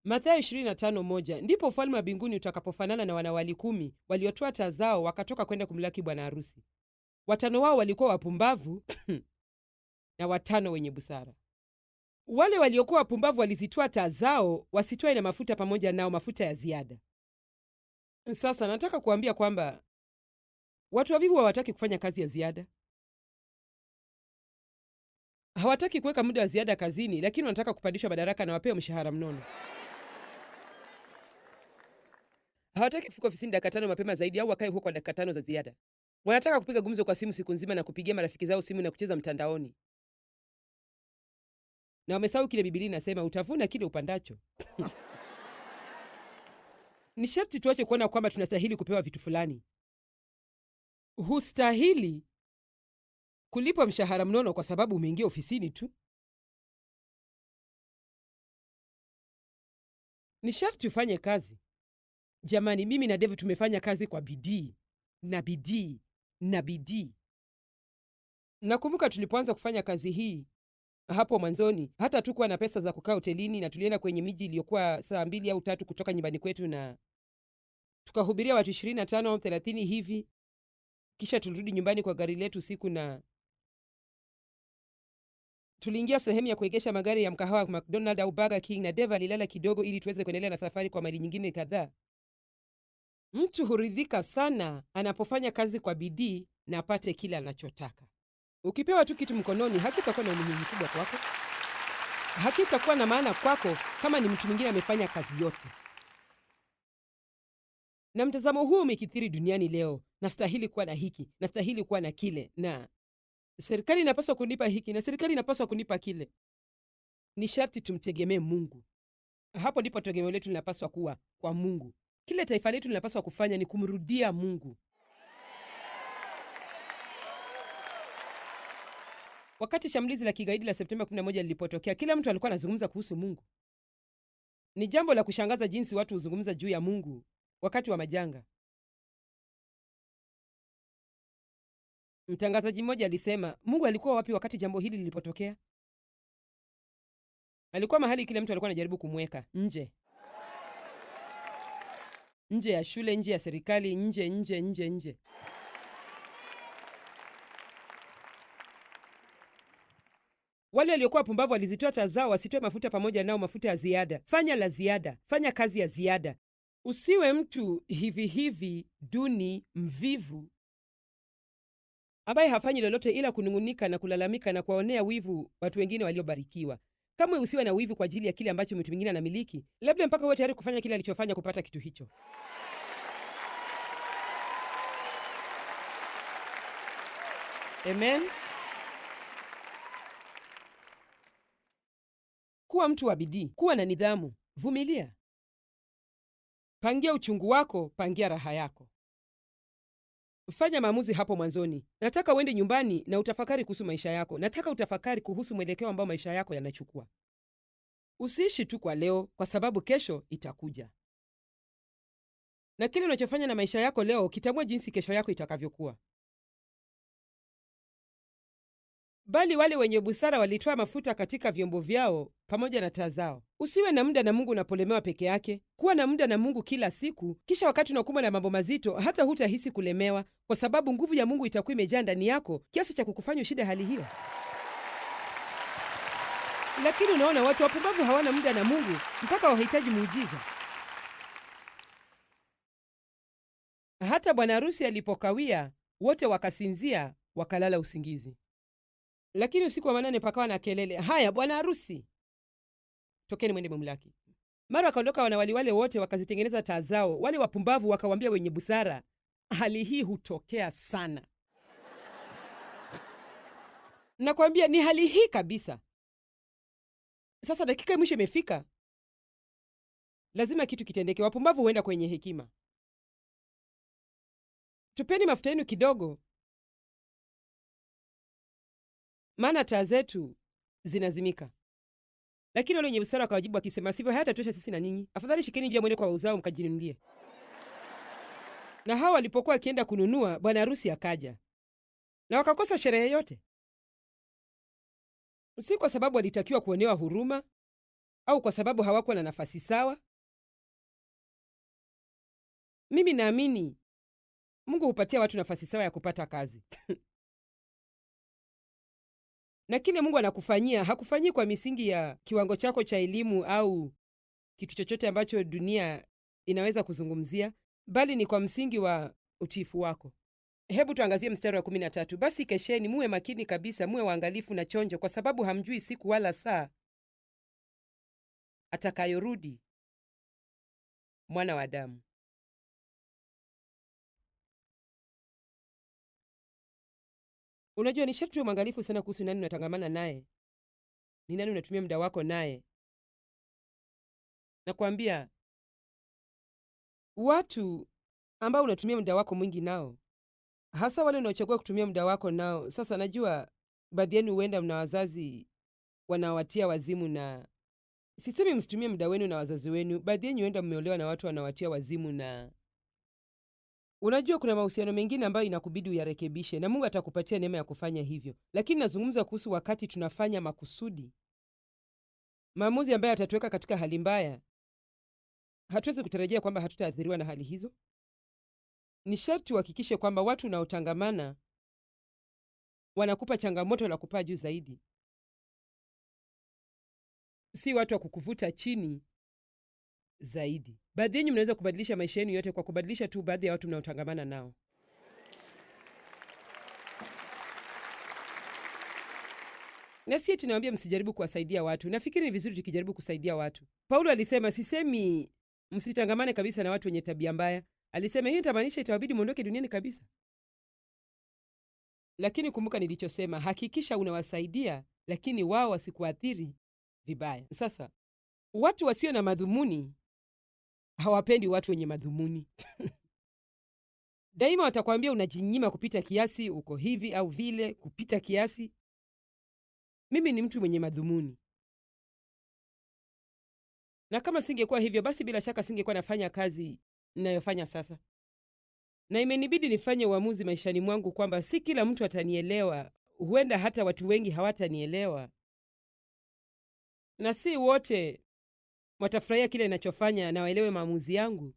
Mathayo 25:1, ndipo ufalme wa mbinguni utakapofanana na wanawali 10 waliotoa taa zao wakatoka kwenda kumlaki bwana harusi. 5 wao walikuwa wapumbavu na 5 wenye busara. Wale waliokuwa wapumbavu walizitoa taa zao, wasitoe na mafuta pamoja nao, mafuta ya ziada. Sasa nataka kuambia kwamba watu wavivu hawataki kufanya kazi ya ziada, hawataki kuweka muda wa ziada kazini, lakini wanataka kupandishwa madaraka na wapewe mshahara mnono. Hawataki kufika ofisini dakika 5 mapema zaidi au wakae huko kwa dakika 5 za ziada. Wanataka kupiga gumzo kwa simu siku nzima na kupigia marafiki zao simu na kucheza mtandaoni. Na wamesahau kile Biblia inasema utavuna kile upandacho. Ni sharti tuache kuona kwamba tunastahili kupewa vitu fulani. Hustahili kulipwa mshahara mnono kwa sababu umeingia ofisini tu. Ni sharti ufanye kazi. Jamani, mimi na David tumefanya kazi kwa bidii na bidii na bidii. Nakumbuka tulipoanza kufanya kazi hii hapo mwanzoni, hata tukuwa na pesa za kukaa hotelini, na tulienda kwenye miji iliyokuwa saa 2 au 3 kutoka nyumbani kwetu, na tukahubiria watu 25 au 30 hivi. Kisha tulirudi nyumbani kwa gari letu siku, na tuliingia sehemu ya kuegesha magari ya mkahawa wa McDonald au Burger King, na Dave alilala kidogo ili tuweze kuendelea na safari kwa maili nyingine kadhaa. Mtu huridhika sana anapofanya kazi kwa bidii na apate kile anachotaka. Ukipewa tu kitu mkononi, hakitakuwa na umuhimu mkubwa kwako, hakitakuwa na maana kwako kama ni mtu mwingine amefanya kazi yote. Na mtazamo huu umekithiri duniani leo. Nastahili kuwa na hiki, nastahili kuwa na kile, na serikali inapaswa kunipa hiki, na serikali inapaswa kunipa kile. Ni sharti tumtegemee Mungu. Hapo ndipo tegemeo letu linapaswa kuwa kwa Mungu. Kile taifa letu linapaswa kufanya ni kumrudia Mungu. Wakati shambulizi la kigaidi la Septemba 11 lilipotokea, kila mtu alikuwa anazungumza kuhusu Mungu. Ni jambo la kushangaza jinsi watu huzungumza juu ya Mungu wakati wa majanga. Mtangazaji mmoja alisema, Mungu alikuwa wapi wakati jambo hili lilipotokea? Alikuwa mahali kile mtu alikuwa anajaribu kumweka nje. Nje ya shule, nje ya serikali, nje. Wale waliokuwa pumbavu walizitoa taa zao, wasitoe mafuta pamoja nao, mafuta ya ziada. Fanya la ziada, fanya kazi ya ziada. Usiwe mtu hivi duni, mvivu, ambaye hafanyi lolote ila kunung'unika na kulalamika na kuwaonea wivu watu wengine waliobarikiwa. Kamwe usiwe na wivu kwa ajili ya kile ambacho mtu mwingine anamiliki, labda mpaka uwe tayari kufanya kile alichofanya kupata kitu hicho. Amen. Kuwa mtu wa bidii, kuwa na nidhamu, vumilia. Pangia uchungu wako, pangia raha yako. Fanya maamuzi hapo mwanzoni. Nataka uende nyumbani na utafakari kuhusu maisha yako. Nataka utafakari kuhusu mwelekeo ambao maisha yako yanachukua. Usiishi tu kwa leo, kwa sababu kesho itakuja. Na kile unachofanya na maisha yako leo kitamua jinsi kesho yako itakavyokuwa. Bali wale wenye busara walitoa mafuta katika vyombo vyao pamoja na taa zao. Usiwe na muda na Mungu unapolemewa peke yake. Kuwa na muda na Mungu kila siku, kisha wakati unakumbwa na mambo mazito, hata hutahisi kulemewa, kwa sababu nguvu ya Mungu itakuwa imejaa ndani yako kiasi cha kukufanya ushinde hali hiyo. Lakini unaona, watu wapumbavu hawana muda na Mungu mpaka wahitaji muujiza. Hata bwana harusi alipokawia, wote wakasinzia, wakalala usingizi. Lakini usiku wa manane pakawa na kelele, haya bwana harusi, tokeni mwende mumlaki. Mara wakaondoka wanawali wale wote, wakazitengeneza taa zao. Wale wapumbavu wakawambia wenye busara, hali hii hutokea sana. Nakwambia ni hali hii kabisa. Sasa dakika ya mwisho imefika, lazima kitu kitendeke. Wapumbavu huenda kwenye hekima. Tupeni mafuta yenu kidogo, maana taa zetu zinazimika. Lakini wale wenye busara wakawajibu wakisema, sivyo, hayatatosha sisi na ninyi. Afadhali shikeni njia mwende kwa wauzao mkajinunulie. Na hao walipokuwa wakienda kununua, bwana harusi akaja, na wakakosa sherehe yote. Si kwa sababu walitakiwa kuonewa huruma au kwa sababu hawakuwa na nafasi sawa. Mimi naamini Mungu hupatia watu nafasi sawa ya kupata kazi. Na kile Mungu anakufanyia hakufanyii kwa misingi ya kiwango chako cha elimu au kitu chochote ambacho dunia inaweza kuzungumzia, bali ni kwa msingi wa utiifu wako. Hebu tuangazie mstari wa 13. Basi kesheni, muwe makini kabisa, muwe waangalifu na chonjo, kwa sababu hamjui siku wala saa atakayorudi Mwana wa Adamu. Unajua, ni sharti uwe mwangalifu sana kuhusu nani unatangamana naye, ni nani unatumia muda wako naye. Nakwambia, watu ambao unatumia muda wako mwingi nao, hasa wale unaochagua kutumia muda wako nao. Sasa najua baadhi yenu huenda mna wazazi wanawatia wazimu, na sisemi msitumie muda wenu na wazazi wenu. Baadhi yenu huenda mmeolewa na watu wanawatia wazimu, na unajua kuna mahusiano mengine ambayo inakubidi uyarekebishe, na Mungu atakupatia neema ya kufanya hivyo. Lakini nazungumza kuhusu wakati tunafanya makusudi maamuzi ambayo atatuweka katika hali mbaya. Hatuwezi kutarajia kwamba hatutaathiriwa na hali hizo. Ni sharti uhakikishe kwamba watu unaotangamana wanakupa changamoto la kupaa juu zaidi, si watu wa kukuvuta chini zaidi. Baadhi yenu mnaweza kubadilisha maisha yenu yote kwa kubadilisha tu baadhi ya watu mnaotangamana nao. Na si tunawaambia msijaribu kuwasaidia watu. Nafikiri ni vizuri tukijaribu kusaidia watu. Paulo alisema, sisemi msitangamane kabisa na watu wenye tabia mbaya. Alisema hii itamaanisha itawabidi muondoke duniani kabisa. Lakini kumbuka nilichosema, hakikisha unawasaidia, lakini wao wasikuathiri vibaya. Sasa watu wasio na madhumuni hawapendi watu wenye madhumuni. Daima watakwambia unajinyima kupita kiasi, uko hivi au vile kupita kiasi. Mimi ni mtu mwenye madhumuni, na kama singekuwa hivyo, basi bila shaka singekuwa nafanya kazi ninayofanya sasa. Na imenibidi nifanye uamuzi maishani mwangu kwamba si kila mtu atanielewa. Huenda hata watu wengi hawatanielewa, na si wote watafurahia kile ninachofanya na waelewe maamuzi yangu.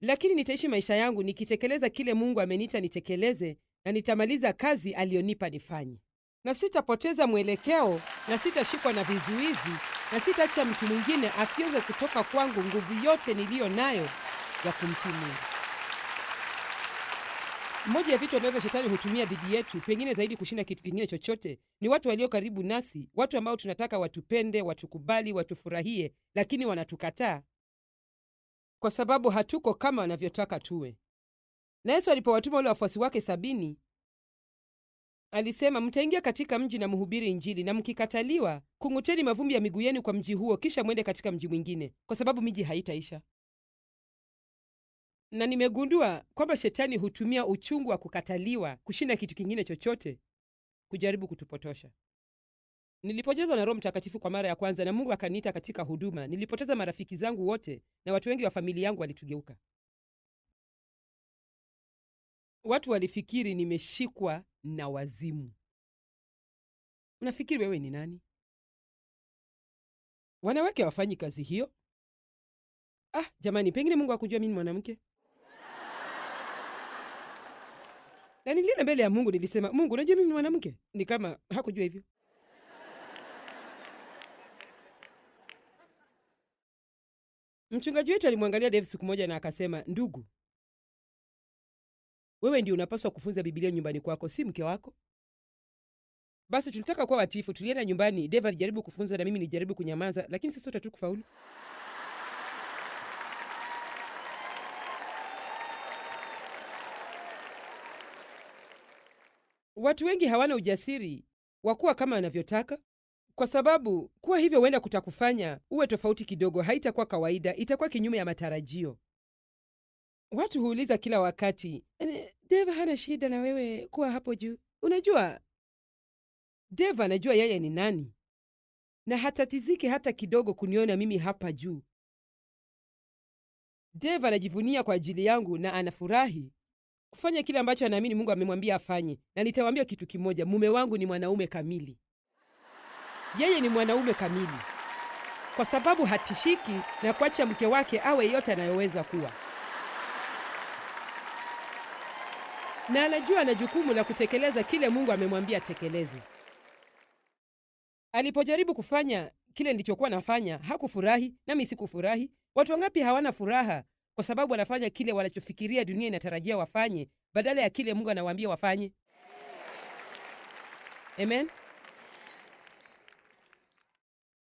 Lakini nitaishi maisha yangu nikitekeleza kile Mungu ameniita nitekeleze, na nitamaliza kazi aliyonipa nifanye, na sitapoteza mwelekeo, na sitashikwa na vizuizi, na sitaacha mtu mwingine afyonze kutoka kwangu nguvu yote niliyo nayo ya kumtii Mungu. Mmoja ya vitu ambavyo shetani hutumia dhidi yetu, pengine zaidi kushinda kitu kingine chochote, ni watu walio karibu nasi, watu ambao tunataka watupende, watukubali, watufurahie, lakini wanatukataa kwa sababu hatuko kama wanavyotaka tuwe. Na Yesu alipowatuma wale wafuasi wake 70, alisema, mtaingia katika mji na mhubiri Injili, na mkikataliwa, kung'uteni mavumbi ya miguu yenu kwa mji huo, kisha mwende katika mji mwingine, kwa sababu miji haitaisha. Na nimegundua kwamba shetani hutumia uchungu wa kukataliwa kushinda kitu kingine chochote kujaribu kutupotosha. Nilipojazwa na Roho Mtakatifu kwa mara ya kwanza na Mungu akaniita katika huduma, nilipoteza marafiki zangu wote na watu wengi wa familia yangu walitugeuka. Watu walifikiri nimeshikwa na wazimu. Unafikiri wewe ni nani? Wanawake hawafanyi kazi hiyo. Jamani, pengine Mungu hakujua mimi mwanamke. Na nilienda mbele ya Mungu nilisema, Mungu, unajua mimi ni mwanamke? Ni kama hakujua hivyo. Mchungaji wetu alimwangalia Dave siku moja na akasema, ndugu, wewe ndio unapaswa kufunza Biblia nyumbani kwako, si mke wako. Basi tulitaka kuwa watifu, tulienda nyumbani. Dave alijaribu kufunza na mimi nilijaribu kunyamaza, lakini sisi sote hatukufaulu. Watu wengi hawana ujasiri wa kuwa kama wanavyotaka, kwa sababu kuwa hivyo huenda kutakufanya uwe tofauti kidogo. Haitakuwa kawaida, itakuwa kinyume ya matarajio. Watu huuliza kila wakati, Dave hana shida na wewe kuwa hapo juu. Unajua, Dave anajua yeye ni nani, na hatatiziki hata kidogo kuniona mimi hapa juu. Dave anajivunia kwa ajili yangu na anafurahi kufanya kile ambacho anaamini Mungu amemwambia afanye. Na nitawaambia kitu kimoja, mume wangu ni mwanaume kamili. Yeye ni mwanaume kamili, kwa sababu hatishiki na kuacha mke wake awe yote anayoweza kuwa. Na anajua ana jukumu la kutekeleza kile Mungu amemwambia atekeleze. Alipojaribu kufanya kile nilichokuwa nafanya, hakufurahi, nami sikufurahi. Watu wangapi hawana furaha kwa sababu wanafanya kile wanachofikiria dunia inatarajia wafanye badala ya kile Mungu anawaambia wafanye? Amen.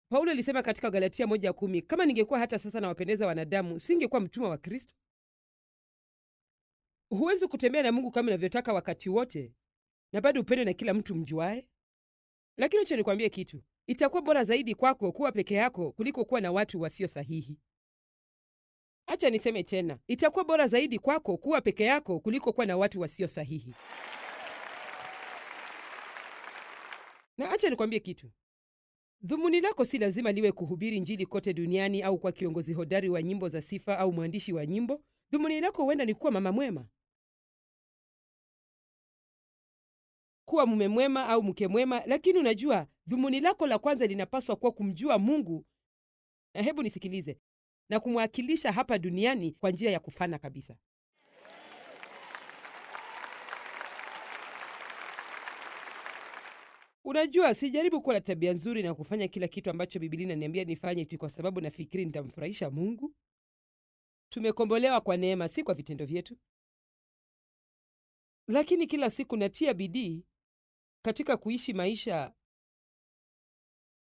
Paulo alisema katika Galatia 1:10, kama ningekuwa hata sasa nawapendeza wanadamu, singekuwa mtumwa wa Kristo. Huwezi kutembea na Mungu kama unavyotaka wakati wote na bado upende na kila mtu mjuae. Lakini acha nikwambie kitu, itakuwa bora zaidi kwako kuwa peke yako kuliko kuwa na watu wasio sahihi. Acha niseme tena, itakuwa bora zaidi kwako kuwa peke yako kuliko kuwa na watu wasio sahihi. Na acha nikwambie kitu, dhumuni lako si lazima liwe kuhubiri Injili kote duniani au kwa kiongozi hodari wa nyimbo za sifa au mwandishi wa nyimbo. Dhumuni lako huenda ni kuwa mama mwema, kuwa mume mwema au mke mwema. Lakini unajua, dhumuni lako la kwanza linapaswa kuwa kumjua Mungu, na hebu nisikilize, na kumwakilisha hapa duniani kwa njia ya kufana kabisa. Unajua, sijaribu kuwa na tabia nzuri na kufanya kila kitu ambacho Biblia inaniambia nifanye tu kwa sababu nafikiri nitamfurahisha Mungu. Tumekombolewa kwa neema, si kwa vitendo vyetu. Lakini kila siku natia bidii katika kuishi maisha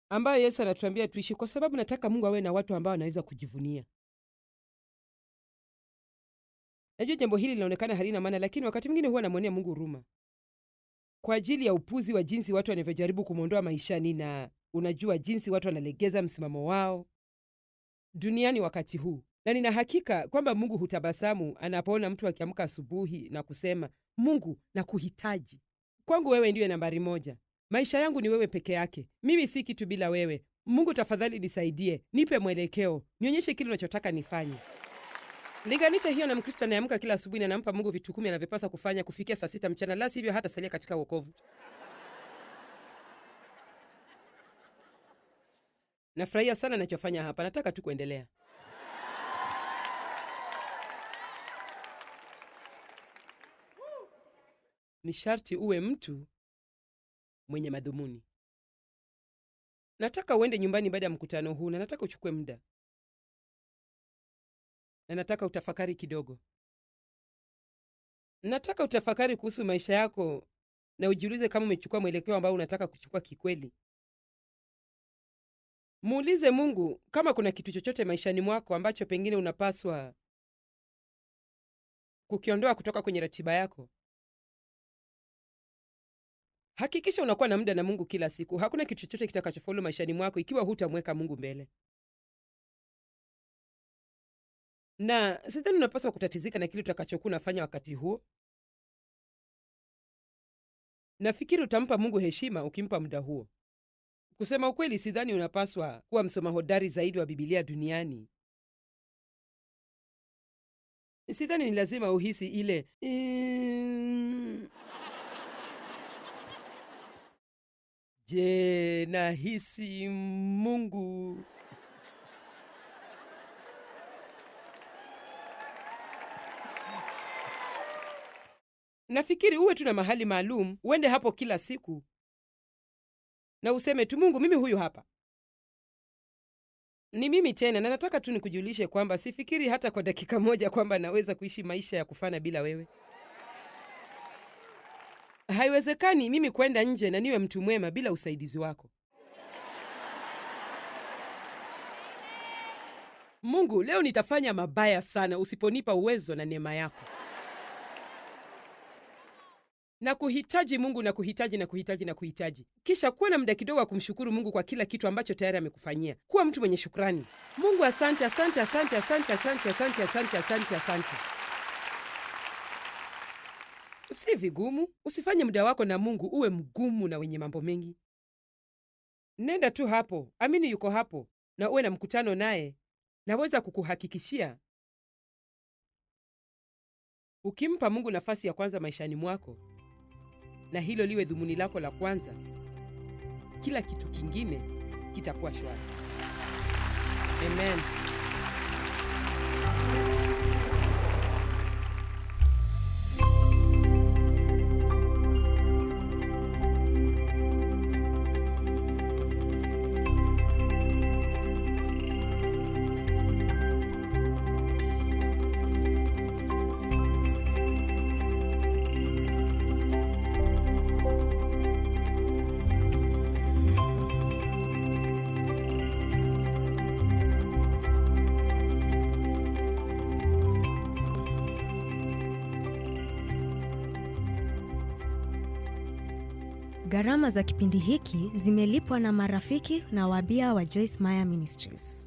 ambayo Yesu anatuambia tuishi, kwa sababu nataka Mungu awe na watu ambao anaweza kujivunia. Najua jambo hili linaonekana halina maana, lakini wakati mwingine huwa namwonea Mungu huruma kwa ajili ya upuzi wa jinsi watu wanavyojaribu kumwondoa maishani, na unajua jinsi watu wanalegeza msimamo wao duniani wakati huu. Na nina hakika kwamba Mungu hutabasamu anapoona mtu akiamka asubuhi na kusema, Mungu nakuhitaji. Kwangu wewe ndiwe nambari moja. Maisha yangu ni wewe peke yake. Mimi si kitu bila wewe. Mungu tafadhali nisaidie, nipe mwelekeo, nionyeshe kile unachotaka nifanye. Linganisha hiyo na Mkristo anayeamka kila asubuhi na anampa Mungu vitu 10 anavyopaswa kufanya kufikia saa 6 mchana, la sivyo hata salia katika wokovu. Nafurahia sana ninachofanya hapa, nataka tu kuendelea. Ni sharti uwe mtu mwenye madhumuni. Nataka uende nyumbani baada ya mkutano huu, na nataka uchukue muda, na nataka utafakari kidogo. Nataka utafakari kuhusu maisha yako na ujiulize kama umechukua mwelekeo ambao unataka kuchukua kikweli. Muulize Mungu kama kuna kitu chochote maishani mwako ambacho pengine unapaswa kukiondoa kutoka kwenye ratiba yako. Hakikisha unakuwa na muda na Mungu kila siku. Hakuna kitu chochote kitakachofaulu maishani mwako ikiwa hutamweka Mungu mbele. Na sidhani unapaswa kutatizika na kile utakachokuwa unafanya wakati huo. Nafikiri utampa Mungu heshima ukimpa muda huo. Kusema ukweli, sidhani unapaswa kuwa msoma hodari zaidi wa Biblia duniani. Sidhani ni lazima uhisi ile je, nahisi Mungu. Nafikiri uwe tu na mahali maalum, uende hapo kila siku na useme tu, Mungu, mimi huyu hapa. Ni mimi tena, na nataka tu nikujulishe kwamba sifikiri hata kwa dakika moja kwamba naweza kuishi maisha ya kufana bila wewe. Haiwezekani mimi kwenda nje na niwe mtu mwema bila usaidizi wako. Mungu, leo nitafanya mabaya sana usiponipa uwezo na neema yako. Na kuhitaji Mungu, na kuhitaji na kuhitaji na kuhitaji. Kisha kuwa na muda kidogo wa kumshukuru Mungu kwa kila kitu ambacho tayari amekufanyia. Kuwa mtu mwenye shukrani. Mungu, asante, asante, asante, asante, asante, asante, asante, asante, asante. Si vigumu. Usifanye muda wako na Mungu uwe mgumu na wenye mambo mengi. Nenda tu hapo, amini yuko hapo, na uwe na mkutano naye. Naweza kukuhakikishia, ukimpa Mungu nafasi ya kwanza maishani mwako, na hilo liwe dhumuni lako la kwanza, kila kitu kingine kitakuwa shwari. Amen. Gharama za kipindi hiki zimelipwa na marafiki na wabia wa Joyce Meyer Ministries.